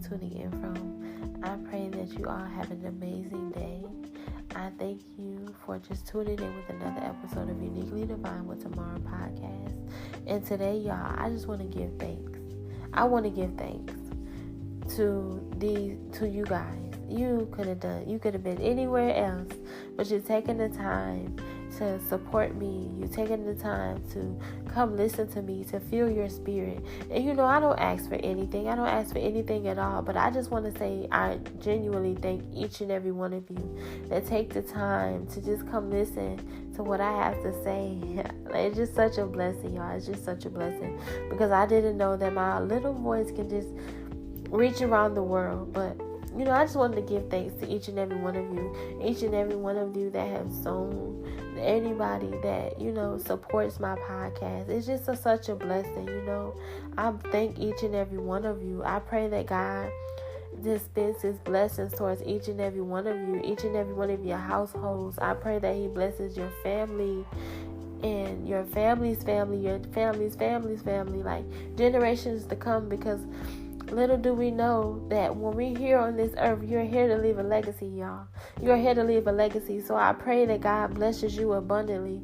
tuning in from. I pray that you all have an amazing day. I thank you for just tuning in with another episode of Uniquely Divine with Tamara podcast. And today, y'all, I just want to give thanks. I want to give thanks to you guys. You could have been anywhere else, but you're taking the time to support me. You're taking the time to come listen to me, to feel your spirit. And I don't ask for anything. I don't ask for anything at all. But I just want to say I genuinely thank each and every one of you that take the time to just come listen to what I have to say. It's just such a blessing, y'all. It's just such a blessing. Because I didn't know that my little voice can just reach around the world. But I just wanted to give thanks to each and every one of you. Each and every one of you that have sown. Anybody that, supports my podcast. It's just such a blessing, I thank each and every one of you. I pray that God dispenses blessings towards each and every one of you. Each and every one of your households. I pray that He blesses your family. And your family's family. Your family's family. Like generations to come. Because little do we know that when we're here on this earth, you're here to leave a legacy, y'all. You're here to leave a legacy. So I pray that God blesses you abundantly.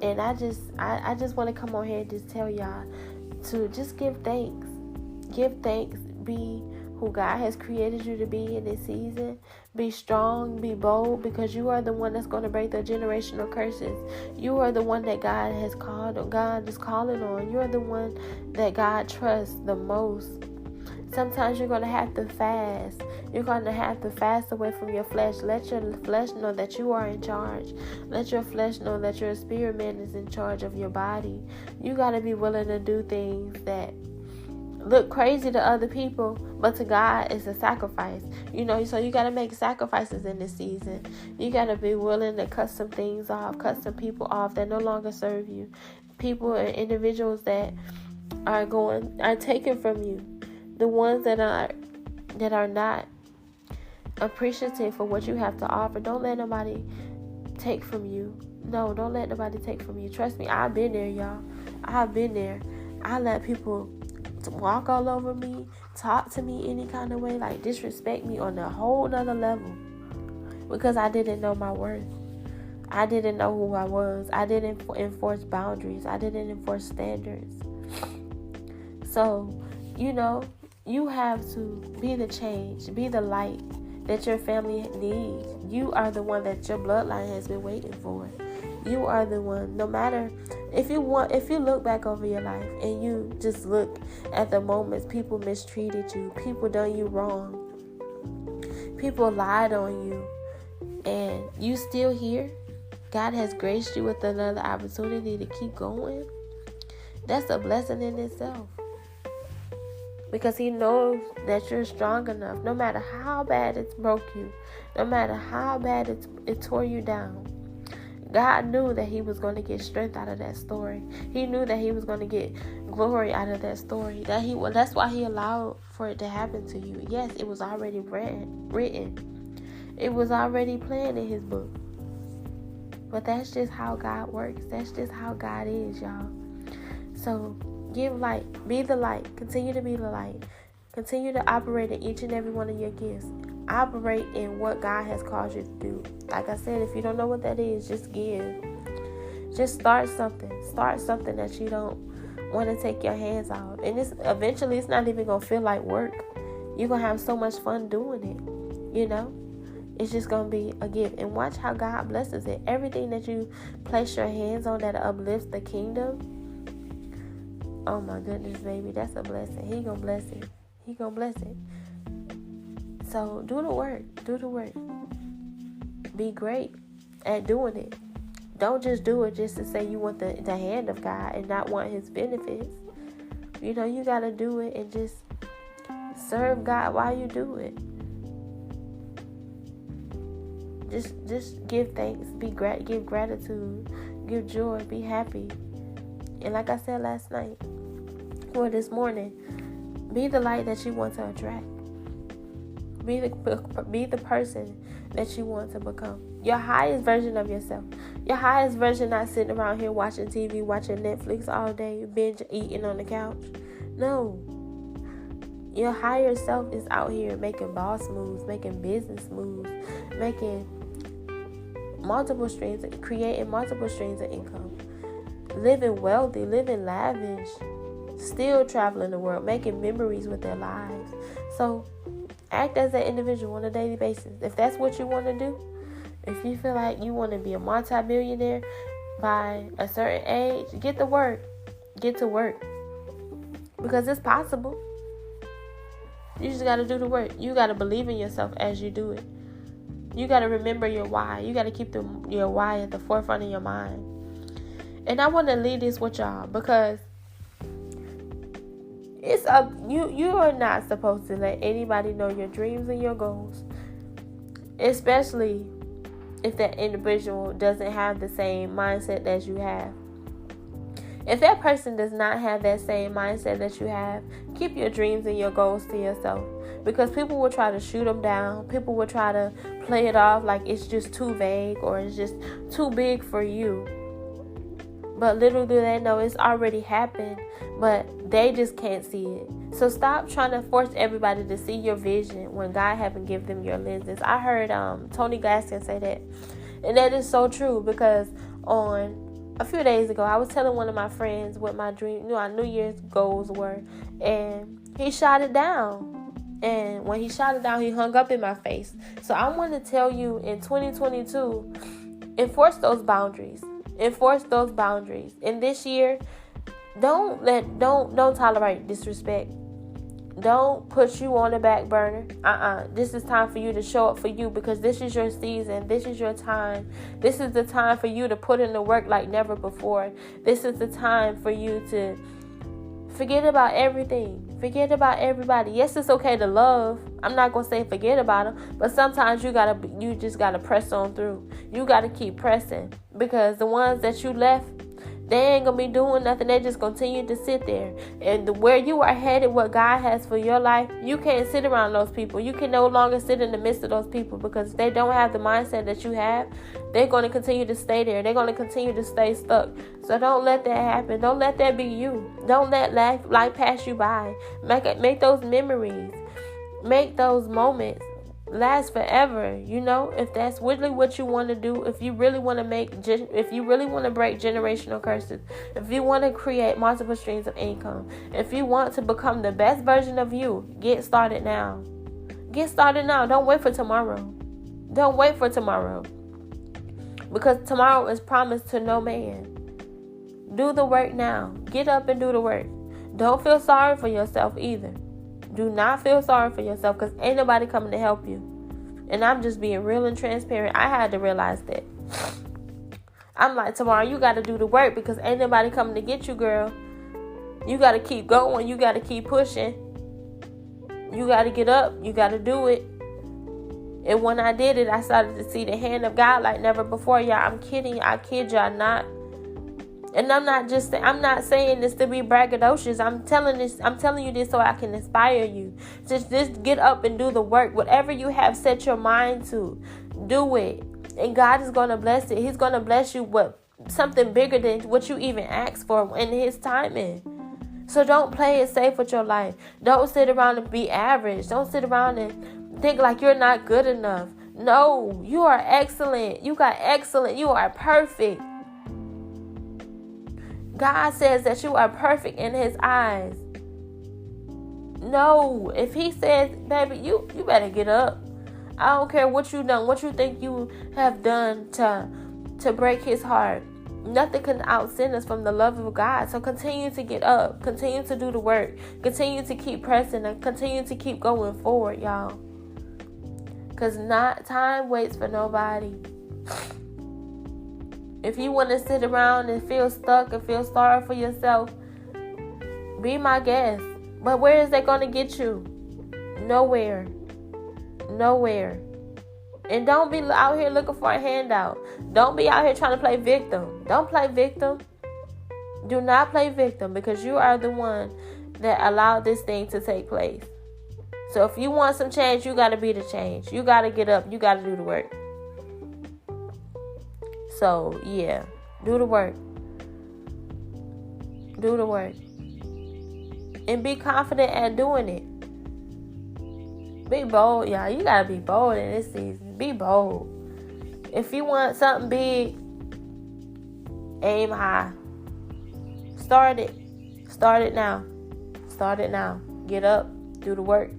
And I just want to come on here and just tell y'all to just give thanks. Give thanks. Be who God has created you to be in this season. Be strong, be bold, because you are the one that's going to break the generational curses. You are the one that God has called, God is calling on. You're the one that God trusts the most. Sometimes you're going to have to fast. You're going to have to fast away from your flesh. Let your flesh know that you are in charge. Let your flesh know that your spirit man is in charge of your body. You got to be willing to do things that look crazy to other people, but to God it's a sacrifice. So you got to make sacrifices in this season. You got to be willing to cut some things off, cut some people off that no longer serve you. People and individuals that are taken from you. The ones that are not appreciative for what you have to offer. Don't let nobody take from you. No, don't let nobody take from you. Trust me, I've been there, y'all. I've been there. I let people walk all over me, talk to me any kind of way, like disrespect me on a whole nother level, because I didn't know my worth. I didn't know who I was. I didn't enforce boundaries. I didn't enforce standards. So, you have to be the change, be the light that your family needs. You are the one that your bloodline has been waiting for. You are the one. No matter if you look back over your life and you just look at the moments people mistreated you, people done you wrong, people lied on you, and you still here, God has graced you with another opportunity to keep going. That's a blessing in itself. Because He knows that you're strong enough, no matter how bad it broke you, no matter how bad it tore you down. God knew that He was going to get strength out of that story. He knew that He was going to get glory out of that story. That's why He allowed for it to happen to you. Yes, it was already written. It was already planned in His book. But that's just how God works. That's just how God is, y'all. So give light. Be the light. Continue to be the light. Continue to operate in each and every one of your gifts. Operate in what God has called you to do. Like I said, if you don't know what that is, just give. Just start something. Start something that you don't want to take your hands off. And eventually it's not even going to feel like work. You're going to have so much fun doing it. It's just going to be a gift. And watch how God blesses it. Everything that you place your hands on that uplifts the kingdom. Oh my goodness, baby. That's a blessing. He going to bless it. He going to bless it. So do the work. Do the work. Be great at doing it. Don't just do it just to say you want the hand of God and not want His benefits. You got to do it and just serve God while you do it. Just give thanks. Give gratitude. Give joy. Be happy. And like I said last night or this morning, be the light that you want to attract. Be the person that you want to become. Your highest version of yourself. Your highest version not sitting around here watching TV, watching Netflix all day, binge eating on the couch. No. Your higher self is out here making boss moves, making business moves, making multiple streams, creating multiple streams of income, living wealthy, living lavish, still traveling the world, making memories with their lives. So act as an individual on a daily basis. If that's what you want to do, if you feel like you want to be a multi-millionaire by a certain age, get to work. Get to work. Because it's possible. You just got to do the work. You got to believe in yourself as you do it. You got to remember your why. You got to keep your why at the forefront of your mind. And I want to leave this with y'all because it's up. You are not supposed to let anybody know your dreams and your goals, especially if that individual doesn't have the same mindset as you have. If that person does not have that same mindset that you have, keep your dreams and your goals to yourself. Because people will try to shoot them down. People will try to play it off like it's just too vague or it's just too big for you. But little do they know it's already happened, but they just can't see it. So stop trying to force everybody to see your vision when God haven't given them your lenses. I heard Tony Gaskin say that. And that is so true because a few days ago, I was telling one of my friends what my New Year's goals were, and he shot it down. And when he shot it down, he hung up in my face. So I want to tell you in 2022, enforce those boundaries. Enforce those boundaries. And this year, don't tolerate disrespect. Don't put you on the back burner. This is time for you to show up for you because this is your season. This is your time. This is the time for you to put in the work like never before. This is the time for you to forget about everything. Forget about everybody. Yes, it's okay to love. I'm not going to say forget about them, but sometimes you just got to press on through. You got to keep pressing because the ones that you left, they ain't going to be doing nothing. They just continue to sit there. And where you are headed, what God has for your life, you can't sit around those people. You can no longer sit in the midst of those people because if they don't have the mindset that you have, they're going to continue to stay there. They're going to continue to stay stuck. So don't let that happen. Don't let that be you. Don't let life pass you by. Make those memories. Make those moments last forever. If that's really what you want to do, if you really want to break generational curses, if you want to create multiple streams of income, if you want to become the best version of you, get started now. Get started now. Don't wait for tomorrow. Don't wait for tomorrow. Because tomorrow is promised to no man. Do the work now. Get up and do the work. Don't feel sorry for yourself either. Do not feel sorry for yourself because ain't nobody coming to help you. And I'm just being real and transparent. I had to realize that. I'm like, tomorrow you got to do the work because ain't nobody coming to get you, girl. You got to keep going. You got to keep pushing. You got to get up. You got to do it. And when I did it, I started to see the hand of God like never before. Y'all, I'm kidding. I kid y'all not. And I'm not saying this to be braggadocious. I'm telling you this so I can inspire you. Just get up and do the work. Whatever you have set your mind to, do it. And God is going to bless it. He's going to bless you with something bigger than what you even asked for in His timing. So don't play it safe with your life. Don't sit around and be average. Don't sit around and think like you're not good enough. No, you are excellent. You are perfect. God says that you are perfect in His eyes. No, if He says, baby, you better get up. I don't care what you done, what you think you have done to break His heart. Nothing can outsend us from the love of God. So continue to get up. Continue to do the work. Continue to keep pressing and continue to keep going forward, y'all. Because time waits for nobody. If you want to sit around and feel stuck and feel sorry for yourself, be my guest. But where is that going to get you? Nowhere. And don't be out here looking for a handout. Don't be out here trying to play victim. Don't play victim. Do not play victim because you are the one that allowed this thing to take place. So if you want some change, you got to be the change. You got to get up. You got to do the work. So, yeah, do the work. Do the work. And be confident at doing it. Be bold, y'all. You gotta be bold in this season. Be bold. If you want something big, aim high. Start it. Start it now. Start it now. Get up. Do the work.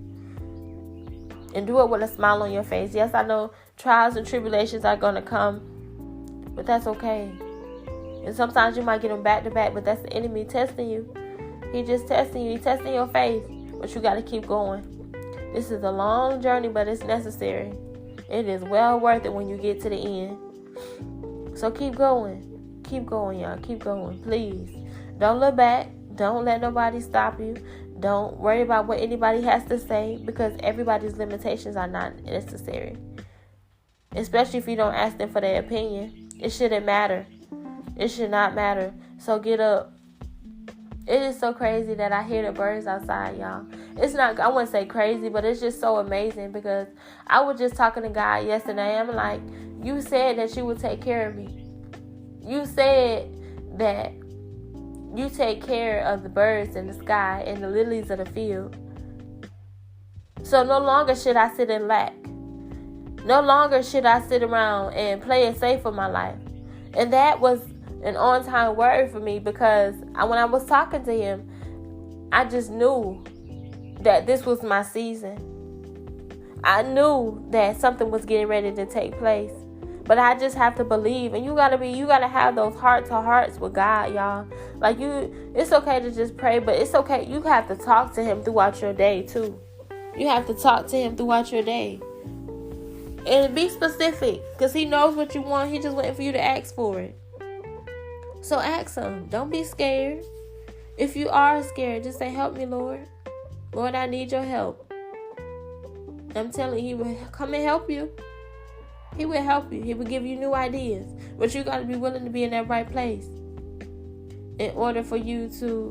And do it with a smile on your face. Yes, I know trials and tribulations are going to come, but that's okay. And sometimes you might get them back to back, but that's the enemy testing you. He just testing you. He's testing your faith, but you got to keep going. This is a long journey, but it's necessary. It is well worth it when you get to the end. So keep going. Keep going, y'all. Keep going, please. Don't look back. Don't let nobody stop you. Don't worry about what anybody has to say, because everybody's limitations are not necessary. Especially if you don't ask them for their opinion. It shouldn't matter. It should not matter. So get up. It is so crazy that I hear the birds outside, y'all. It's not, I wouldn't say crazy, but it's just so amazing, because I was just talking to God yesterday. I'm like, you said that you would take care of me. You said that you take care of the birds in the sky and the lilies of the field. So no longer should I sit in lack. No longer should I sit around and play it safe for my life. And that was an on-time word for me, because when I was talking to him, I just knew that this was my season. I knew that something was getting ready to take place. But I just have to believe. And you gotta have those heart-to-hearts with God, y'all. Like, it's okay to just pray, but it's okay. You have to talk to him throughout your day, too. You have to talk to him throughout your day. And be specific, because he knows what you want. He just waiting for you to ask for it. So ask him. Don't be scared. If you are scared, just say, help me, Lord. Lord, I need your help. I'm telling you, he will come and help you. He will help you. He will give you new ideas. But you got to be willing to be in that right place in order for you to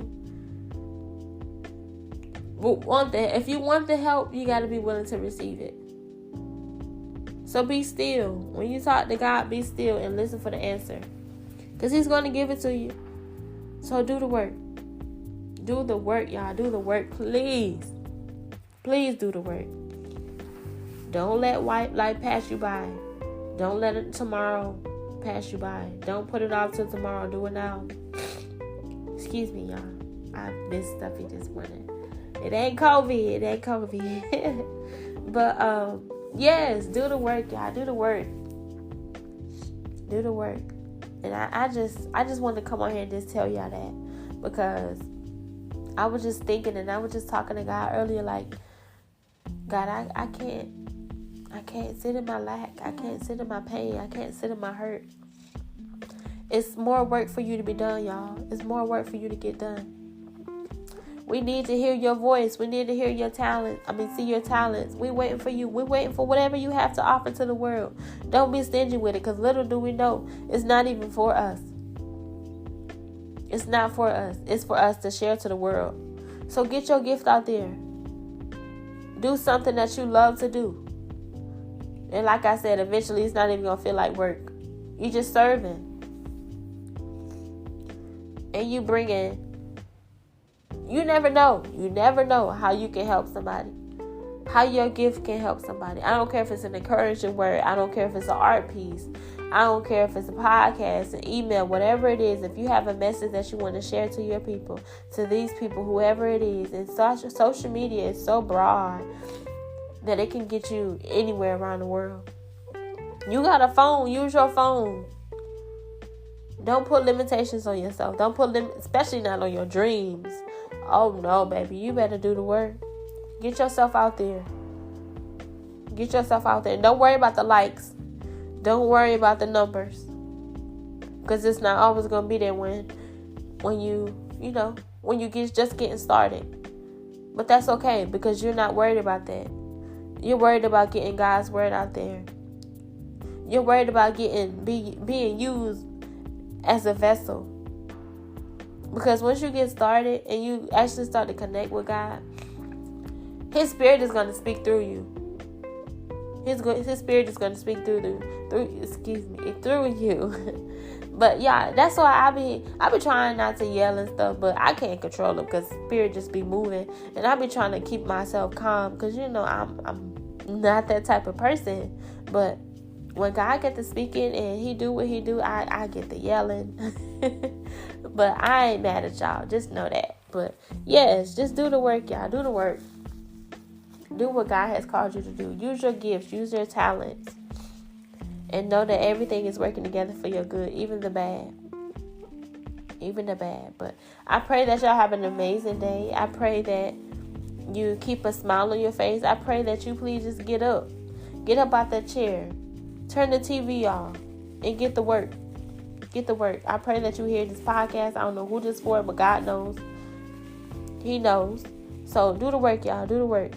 want that. If you want the help, you got to be willing to receive it. So be still. When you talk to God, be still and listen for the answer, because he's going to give it to you. So do the work. Do the work, y'all. Do the work, please. Please do the work. Don't let white light pass you by. Don't let it tomorrow pass you by. Don't put it off till tomorrow. Do it now. Excuse me, y'all. I've been stuffy this morning. It ain't COVID. It ain't COVID. But, yes, do the work, y'all. Do the work. Do the work. And I just wanted to come on here and just tell y'all that, because I was just thinking, and I was just talking to God earlier, like, God, I can't sit in my lack. I can't sit in my pain. I can't sit in my hurt. It's more work for you to be done, y'all. It's more work for you to get done. We need to hear your voice. We need to hear your talent. See your talents. We're waiting for you. We're waiting for whatever you have to offer to the world. Don't be stingy with it, because little do we know, it's not even for us. It's not for us. It's for us to share to the world. So get your gift out there. Do something that you love to do. And like I said, eventually it's not even going to feel like work. You just serving. And you bringing. You never know. You never know how you can help somebody. How your gift can help somebody. I don't care if it's an encouraging word. I don't care if it's an art piece. I don't care if it's a podcast, an email, whatever it is. If you have a message that you want to share to your people, to these people, whoever it is. And social media is so broad that it can get you anywhere around the world. You got a phone. Use your phone. Don't put limitations on yourself. Don't put especially not on your dreams. Oh no, baby. You better do the work. Get yourself out there. Get yourself out there. Don't worry about the likes. Don't worry about the numbers. Because it's not always going to be there when you just getting started. But that's okay, because you're not worried about that. You're worried about getting God's word out there. You're worried about being used as a vessel. Because once you get started and you actually start to connect with God, His Spirit is going to speak through you. His Spirit is going to speak through you. But yeah, that's why I be trying not to yell and stuff, but I can't control it because spirit just be moving, and I be trying to keep myself calm because I'm not that type of person. But when God get to speaking and He do what He do, I get to yelling. But I ain't mad at y'all. Just know that. But yes, just do the work, y'all. Do the work. Do what God has called you to do. Use your gifts. Use your talents. And know that everything is working together for your good, even the bad. Even the bad. But I pray that y'all have an amazing day. I pray that you keep a smile on your face. I pray that you please just get up. Get up out that chair. Turn the TV off. And get to work. Get to work. I pray that you hear this podcast. I don't know who this for, but God knows. He knows. So do the work, y'all. Do the work.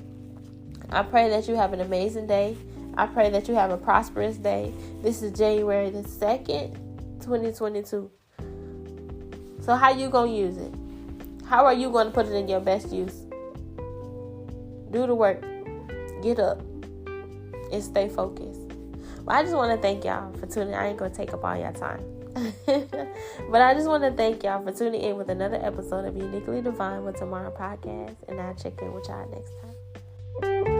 I pray that you have an amazing day. I pray that you have a prosperous day. This is January the 2nd, 2022. So how you going to use it? How are you going to put it in your best use? Do the work. Get up. And stay focused. Well, I just want to thank y'all for tuning in. I ain't going to take up all your time. But I just want to thank y'all for tuning in with another episode of Uniquely Divine with Tamara Podcast. And I'll check in with y'all next time.